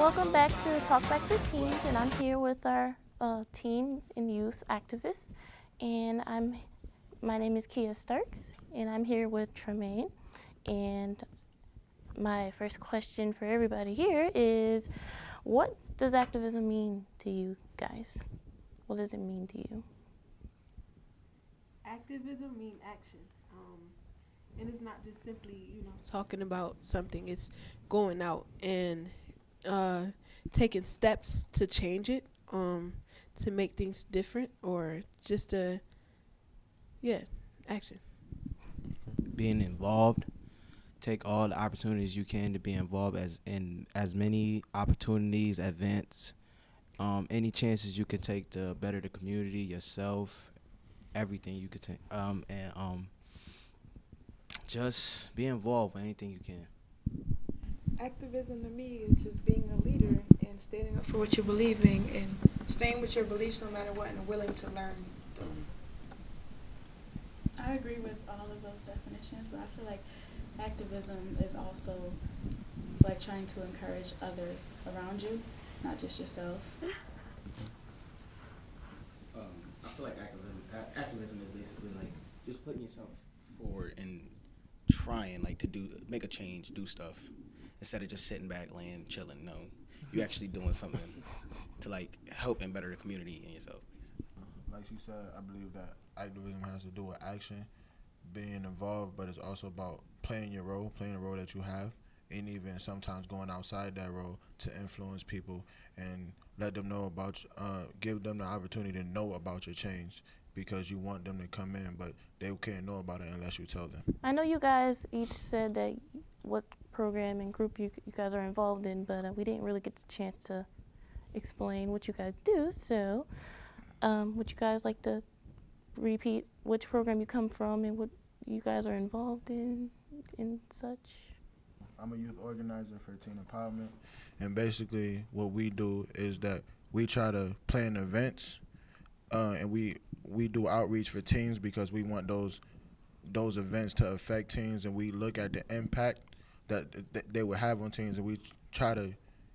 welcome back to Talk Back for Teens, and I'm here with our teen and youth activists, and my name is Keia Starks, and I'm here with Tremain, and my first question for everybody here is, what does activism mean to you guys? What does it mean to you? Activism mean action. And it's not just simply, talking about something. It's going out and uh, taking steps to change it, to make things different, or just action. Being involved. Take all the opportunities you can to be involved as many opportunities, events, any chances you can take to better the community, yourself, everything you could take, and just be involved with anything you can. Activism to me is just being a leader and standing up for what you believe in and staying with your beliefs no matter what and willing to learn them. I agree with all of those definitions, but I feel like activism is also like trying to encourage others around you, not just yourself. I feel like activism is basically like just putting yourself forward and trying like to make a change, do stuff instead of just sitting back, laying, chilling. No, you're actually doing something to like help and better the community and yourself. Like she said, I believe that activism has to do with action, being involved, but it's also about playing your role, playing the role that you have, and even sometimes going outside that role to influence people and let them know about, give them the opportunity to know about your change, because you want them to come in, but they can't know about it unless you tell them. I know you guys each said that what program and group you guys are involved in, but we didn't really get the chance to explain what you guys do. So, would you guys like to repeat which program you come from and what you guys are involved in and such? I'm a youth organizer for teen empowerment, and basically what we do is that we try to plan events, and we do outreach for teens because we want those events to affect teens, and we look at the impact that they would have on teens, and we try to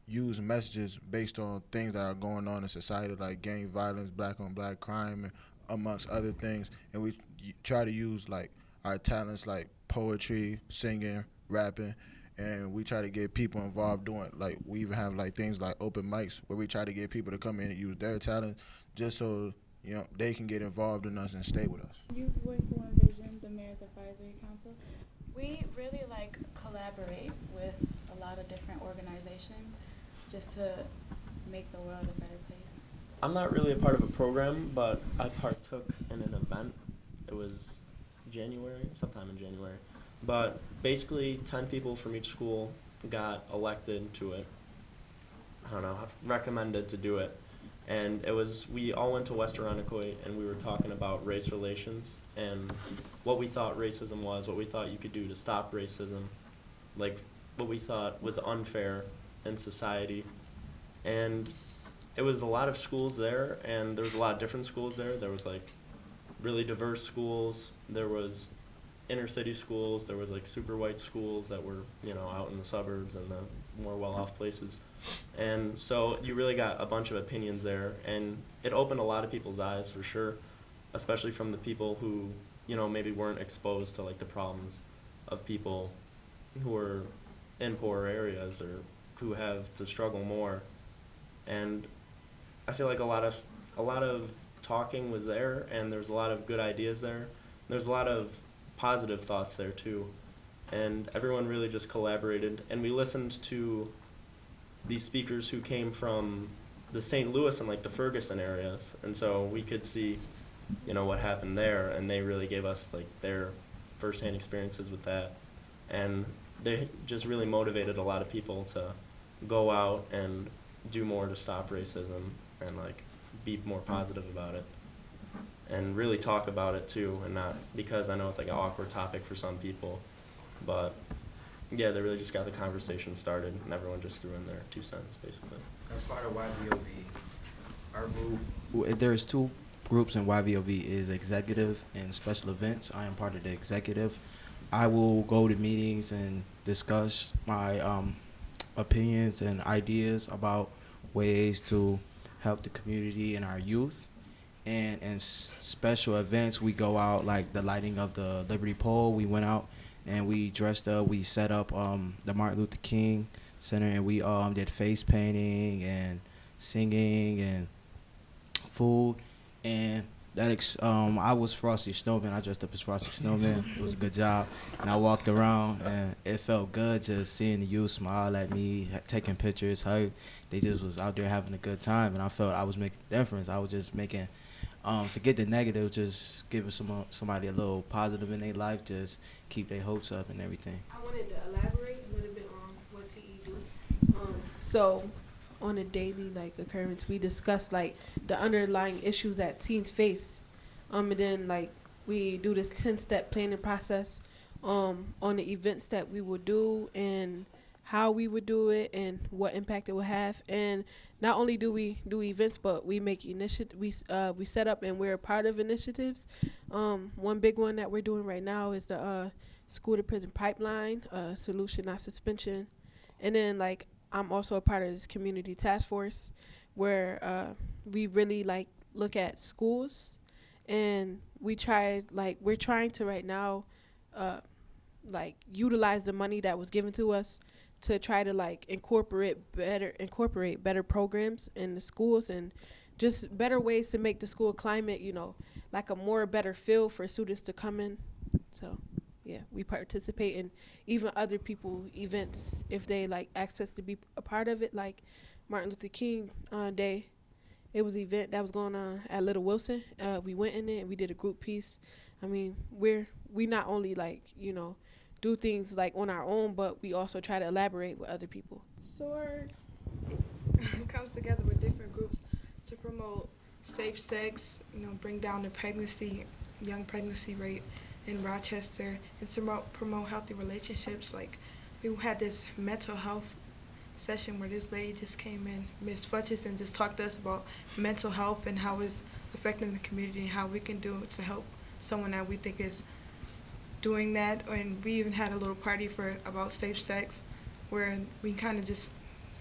use messages based on things that are going on in society, like gang violence, black on black crime, and amongst other things, and we try to use like our talents like poetry, singing, rapping, and we try to get people involved doing, like, we even have like things like open mics where we try to get people to come in and use their talent just so they can get involved in us and stay with us. Youth Voice One Vision, the Mayor's Advisory Council. We really like collaborate with a lot of different organizations just to make the world a better place. I'm not really a part of a program, but I partook in an event. It was sometime in January. But basically 10 people from each school got elected to it. I don't know, recommended to do it. And we all went to West Irondequoit, and we were talking about race relations and what we thought racism was, what we thought you could do to stop racism, like what we thought was unfair in society. And it was a lot of schools there, and there was a lot of different schools there. There was like really diverse schools. There was inner city schools. There was like super white schools that were, out in the suburbs and the more well-off places. And so you really got a bunch of opinions there, and it opened a lot of people's eyes for sure, especially from the people who, maybe weren't exposed to like the problems of people who are in poorer areas or who have to struggle more. And I feel like a lot of talking was there, and there's a lot of good ideas there. There's a lot of positive thoughts there too, and everyone really just collaborated, and we listened to these speakers who came from the St. Louis and like the Ferguson areas, and so we could see what happened there, and they really gave us like their firsthand experiences with that, and they just really motivated a lot of people to go out and do more to stop racism and like be more positive about it and really talk about it too, and not because I know it's like an awkward topic for some people, but yeah, they really just got the conversation started, and everyone just threw in their 2 cents basically. As part of YVOV, our group, there's 2 groups in YVOV, is executive and special events. I am part of the executive. I will go to meetings and discuss my opinions and ideas about ways to help the community and our youth. And in special events, we go out, like the lighting of the Liberty Pole. We went out and we dressed up. We set up the Martin Luther King Center, and we did face painting and singing and food. And I was Frosty Snowman. I dressed up as Frosty Snowman. It was a good job. And I walked around, and it felt good just seeing the youth smile at me, taking pictures, hug. They just was out there having a good time, and I felt I was making a difference. I was just making, forget the negative, just giving somebody a little positive in their life, just keep their hopes up and everything. I wanted to elaborate a little bit on what TE do. So on a daily occurrence, we discuss the underlying issues that teens face, and then we do this 10-step planning process on the events that we would do and how we would do it and what impact it will have. And not only do we do events, but we make we set up and we're a part of initiatives. One big one that we're doing right now is the school to prison pipeline, solution not suspension. And then I'm also a part of this community task force where we really look at schools, and we're trying to right now utilize the money that was given to us to try to incorporate better programs in the schools and just better ways to make the school climate a more better feel for students to come in. So yeah, we participate in even other people events if they access to be a part of it, like Martin Luther King Day. It was an event that was going on at Little Wilson. We went in it and we did a group piece. I mean, we not only do things on our own, but we also try to elaborate with other people. SOAR comes together with different groups to promote safe sex, bring down the young pregnancy rate in Rochester, and to promote healthy relationships. We had this mental health session where this lady just came in, Ms. Futches, and just talked to us about mental health and how it's affecting the community and how we can do it to help someone that we think is doing that. And we even had a little party about safe sex where we kind of just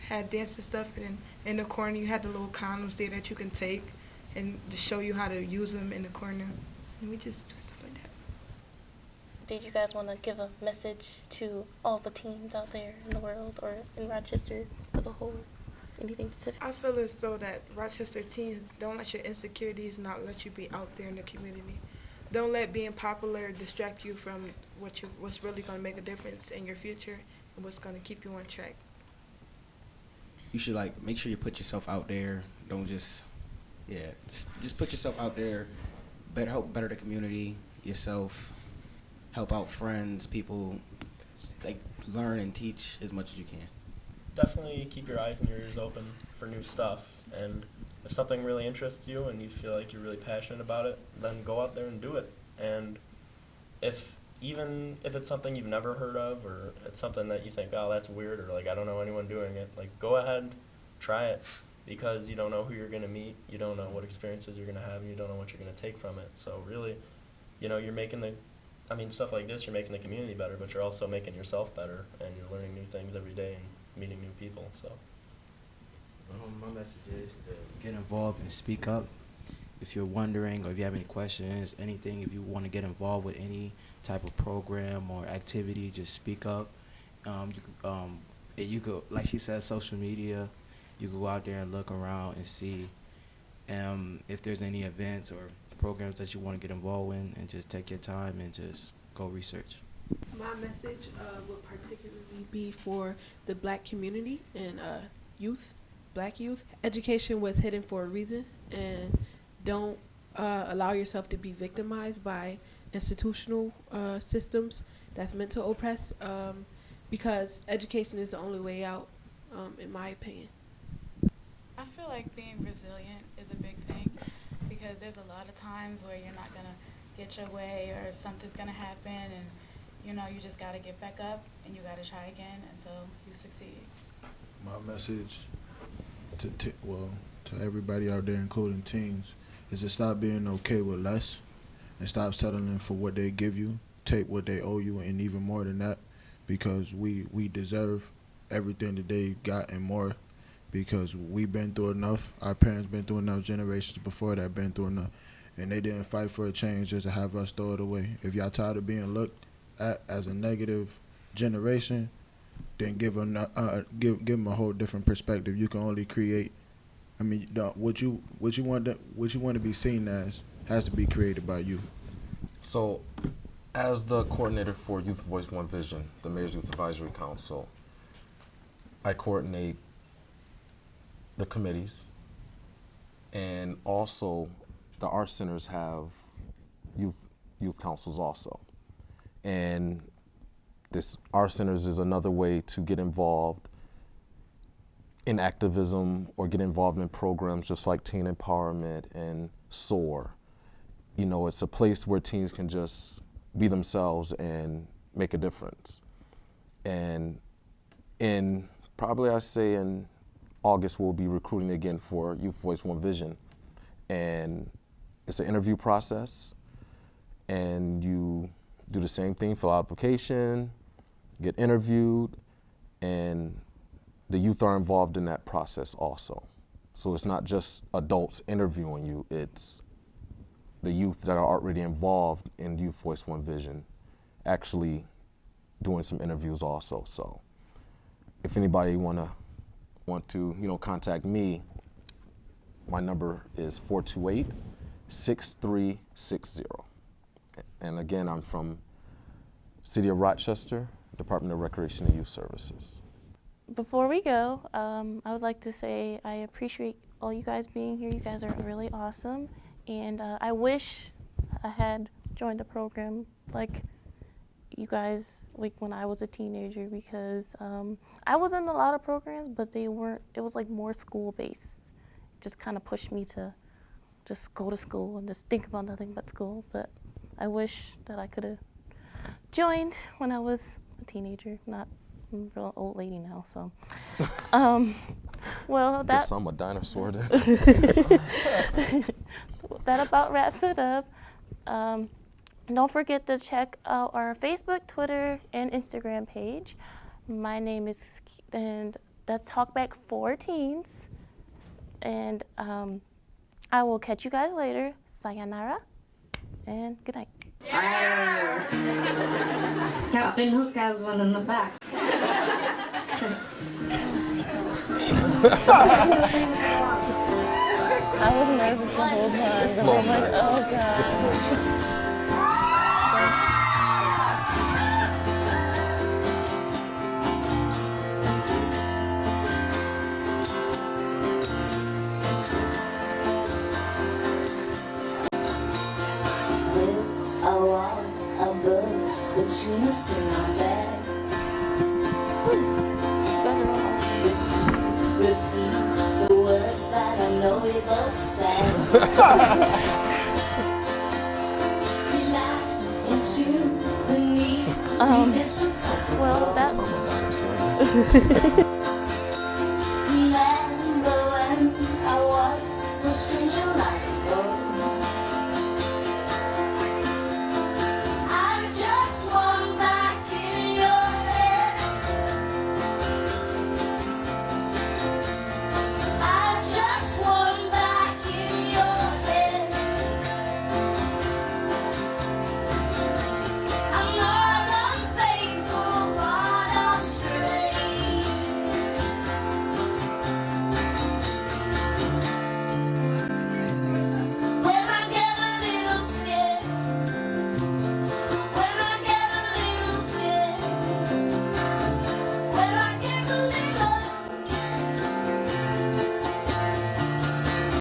had dance and stuff, and in the corner you had the little condoms there that you can take and to show you how to use them in the corner, and we just do stuff like that. Did you guys want to give a message to all the teens out there in the world or in Rochester as a whole? Anything specific? I feel as though that Rochester teens, don't let your insecurities not let you be out there in the community. Don't let being popular distract you from what's really going to make a difference in your future and what's going to keep you on track. You should make sure you put yourself out there. Don't just put yourself out there. Help better the community, yourself. Help out friends, people. Learn and teach as much as you can. Definitely keep your eyes and your ears open for new stuff. And if something really interests you and you feel like you're really passionate about it, then go out there and do it. And even if it's something you've never heard of, or it's something that you think, oh, that's weird, or I don't know anyone doing it, go ahead, try it, because you don't know who you're going to meet, you don't know what experiences you're going to have, and you don't know what you're going to take from it. So really, you're making stuff like this, you're making the community better, but you're also making yourself better, and you're learning new things every day and meeting new people. So my message is to get involved and speak up. If you're wondering, or if you have any questions, anything, if you want to get involved with any type of program or activity, just speak up. You could, like she said, social media. You could go out there and look around and see if there's any events or programs that you want to get involved in, and just take your time and just go research. My message would particularly be for the Black community and Black youth. Education was hidden for a reason, and don't allow yourself to be victimized by institutional systems that's meant to oppress, because education is the only way out, in my opinion. I feel like being resilient is a big thing, because there's a lot of times where you're not going to get your way or something's going to happen, and you just got to get back up and you got to try again until you succeed. My message to everybody out there, including teens, is to stop being okay with less and stop settling for what they give you. Take what they owe you, and even more than that, because we deserve everything that they got and more, because we've been through enough. Our parents been through enough. Generations before that been through enough, and they didn't fight for a change just to have us throw it away. If y'all tired of being looked at as a negative generation, then give them a whole different perspective. You can only create. I mean, what you want to be seen as has to be created by you. So, as the coordinator for Youth Voice One Vision, the Mayor's Youth Advisory Council, I coordinate the committees, and also the art centers have youth councils also. And this art centers is another way to get involved in activism or get involved in programs just like teen empowerment and SOAR. You know, it's a place where teens can just be themselves and make a difference. And in probably, I say in August, we'll be recruiting again for Youth Voice One Vision. And it's an interview process, and you do the same thing, fill out application, get interviewed, and the youth are involved in that process also. So it's not just adults interviewing you, it's the youth that are already involved in Youth Voice One Vision actually doing some interviews also. So if anybody want to contact me, my number is 428-6360. And again, I'm from City of Rochester, Department of Recreation and Youth Services. Before we go, I would like to say I appreciate all you guys being here. You guys are really awesome. And I wish I had joined a program like you guys, like when I was a teenager, because I was in a lot of programs, but it was like more school-based. Just kind of pushed me to just go to school and just think about nothing but school. But I wish that I could have joined when I was a teenager. I'm a real old lady now, so. Well, Guess I'm a dinosaur then. That about wraps it up. Don't forget to check out our Facebook, Twitter, and Instagram page. My name is, and that's Talkback for Teens. And I will catch you guys later. Sayonara, and good night. Captain Hook has one in the back. I was nervous the whole time. I'm like, oh God. With a wall of books between us in our bed. Repeat the words that I know we both said. Relax into the need. Well, that.